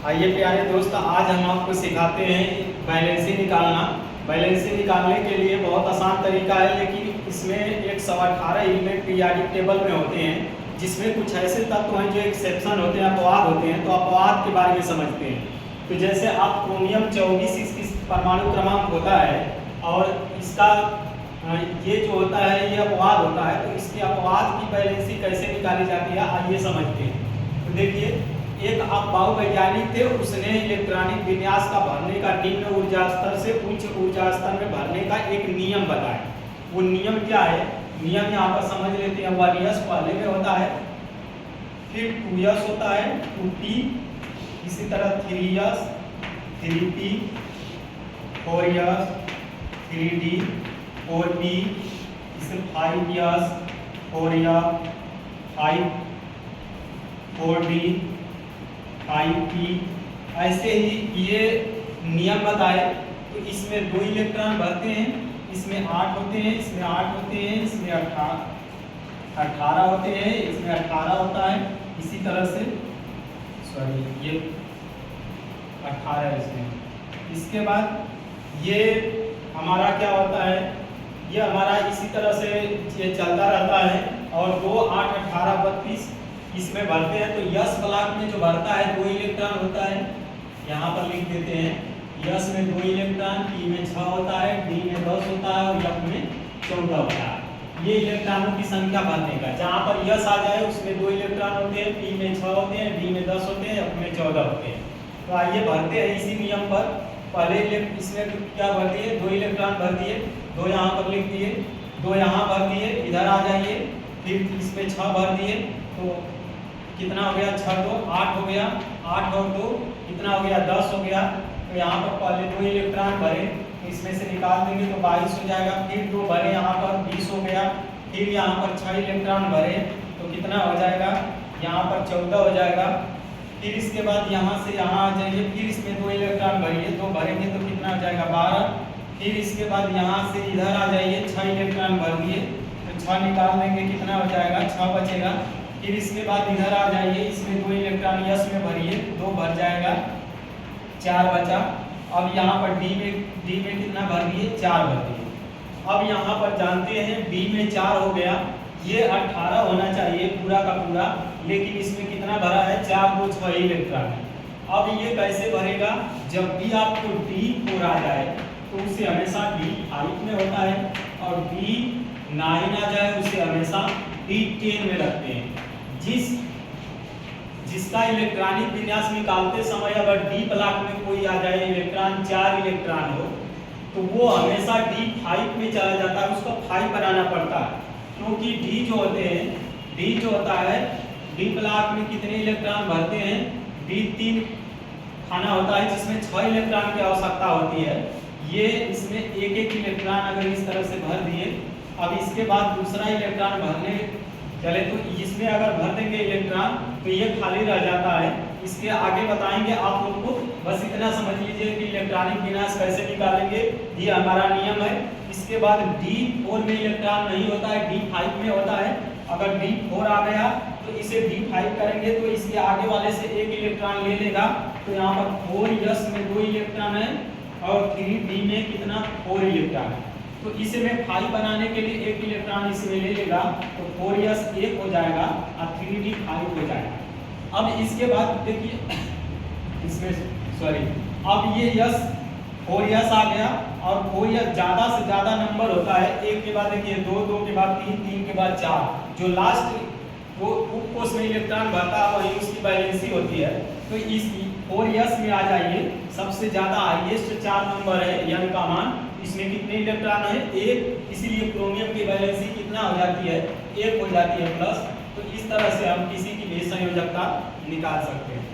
आइए प्यारे दोस्त, आज हम आपको सिखाते हैं बैलेंसी निकालना। बैलेंसी निकालने के लिए बहुत आसान तरीका है, लेकिन इसमें 118 एलिमेंट पीरियोडिक टेबल में होते हैं, जिसमें कुछ ऐसे तत्व हैं जो एक्सेप्शन होते हैं, अपवाद होते हैं। तो अपवाद के बारे में समझते हैं। तो जैसे आप क्रोमियम 24 इसकी परमाणु क्रमांक होता है और इसका ये जो होता है ये अपवाद होता है। तो इसके अपवाद की बैलेंसी कैसे निकाली जाती है आइए समझते हैं। तो देखिए, एक अफवाह वैज्ञानिक थे, उसने इलेक्ट्रॉनिक विन्यास का भरने का निम्न ऊर्जा स्तर से उच्च ऊर्जा स्तर में भरने का एक नियम बताया। वो नियम क्या है, नियम यहाँ पर समझ लेते हैं। 1s पहले में होता है, फिर 2s होता है, 2t, इसी तरह 3s, 3p, 4s, 3d, 4p, इसे 5s, 4s, 4d, 5p, ऐसे ही ये नियम बताए। तो इसमें 2 इलेक्ट्रॉन भरते हैं, इसमें 8 होते हैं, इसमें 8 होते हैं, इसमें 18 होते हैं, इसमें 18 होता है। इसी तरह से ये 18 इसमें। इसके बाद ये हमारा क्या होता है, ये हमारा इसी तरह से ये चलता रहता है। और 2, 8, 18, 32 इसमें भरते हैं। तो यस ब्लॉक में जो भरता है 2 इलेक्ट्रॉन होता है, यहाँ पर लिख देते हैं। यस में 2 इलेक्ट्रॉन, पी में 6 होता है, डी में 10 होता है और एफ में 14 होता है। ये इलेक्ट्रॉनों की संख्या भरने का। जहाँ पर यस आ जाए उसमें 2 इलेक्ट्रॉन होते हैं, पी में 6 होते हैं, डी में 10 होते हैं, एफ में 14 होते हैं। तो आइए भरते हैं इसी नियम पर। पहले इसमें क्या भर दिए, 2 इलेक्ट्रॉन भर दिए, 2 यहाँ पर लिख दिए, 2 यहाँ भर दिए, इधर आ जाइए, फिर इसमें 6 भर दिए। तो कितना हो गया, 6 2 8 हो गया, 8 और 2 कितना हो गया, 10 हो गया। तो यहाँ पर पहले 2 इलेक्ट्रॉन भरे, तो इसमें से निकाल देंगे तो 22 हो जाएगा। फिर 2 भरे, यहाँ पर 20 हो गया। फिर यहाँ पर 6 इलेक्ट्रॉन भरे तो कितना हो जाएगा, यहाँ पर 14 हो जाएगा। फिर इसके बाद यहाँ से यहाँ आ जाइए, फिर इसमें 2 इलेक्ट्रॉन भरिए, 2 भरेंगे तो कितना हो जाएगा, 12। फिर इसके बाद यहाँ से इधर आ जाइए, 6 इलेक्ट्रॉन भर दिए तो 6 निकाल देंगे, कितना हो जाएगा, 6 बचेगा। फिर इसके बाद इधर आ जाइए, इसमें 2 इलेक्ट्रॉन यस में भरिए, 2 भर जाएगा, 4 बचा। अब यहाँ पर डी में कितना भर दिए, 4 भर दिए। अब यहाँ पर जानते हैं बी में 4 हो गया, ये 18 होना चाहिए पूरा का पूरा, लेकिन इसमें कितना भरा है, 4 2 6 इलेक्ट्रॉन है। अब ये कैसे भरेगा, जब भी आपको D4 आ जाए तो उसे हमेशा D5 में होता है, और D9 आ जाए उसे हमेशा D10 में रखते हैं। जिसका इलेक्ट्रॉनिक विन्यास निकालते समय अगर डी ब्लॉक में कोई आ जाए इलेक्ट्रॉन, 4 इलेक्ट्रॉन हो, तो वो हमेशा D5 में चला जाता है, उसको 5 बनाना पड़ता है। क्योंकि डी जो होते हैं, डी जो होता है, डी ब्लॉक में कितने इलेक्ट्रॉन भरते हैं, D3 खाना होता है जिसमें 6 इलेक्ट्रॉन की आवश्यकता होती है। ये इसमें एक एक इलेक्ट्रॉन अगर इस तरह से भर दिए, अब इसके बाद दूसरा इलेक्ट्रॉन भरने चले तो इसमें अगर भर देंगे इलेक्ट्रॉन तो ये खाली रह जाता है। इसके आगे बताएंगे आप लोग को, बस इतना समझ लीजिए कि इलेक्ट्रॉनिक विन्यास कैसे निकालेंगे, ये हमारा नियम है। इसके बाद D4 में इलेक्ट्रॉन नहीं होता है, D5 में होता है। अगर D4 आ गया तो इसे D5 करेंगे तो इसके आगे वाले से एक इलेक्ट्रॉन ले लेगा। तो यहाँ पर 4s में 2 इलेक्ट्रॉन है और 3d में कितना, 4 इलेक्ट्रॉन है। तो इसे में 5 बनाने के लिए एक इलेक्ट्रॉन इसमें ले लेगा, तो 4s 1 हो जाएगा और 3d 5 हो जाएगा। अब इसके बाद देखिए इसमें अब ये यस 4s आ गया, और 4s ज़्यादा से ज़्यादा नंबर होता है, एक के बाद देखिए 2, 2 के बाद 3, 3 के बाद 4, जो लास्ट वो कोष में इलेक्ट्रॉन भरता है वही उसकी बैलेंसी होती है। तो इस 4s में आ जाइए, सबसे ज़्यादा हाईएस्ट 4 नंबर है n का मान, इसमें कितने इलेक्ट्रॉन है, 1, इसीलिए क्रोमियम की बैलेंसी कितना हो जाती है, 1 हो जाती है प्लस। तो इस तरह से हम किसी की भी संयोजकता निकाल सकते हैं।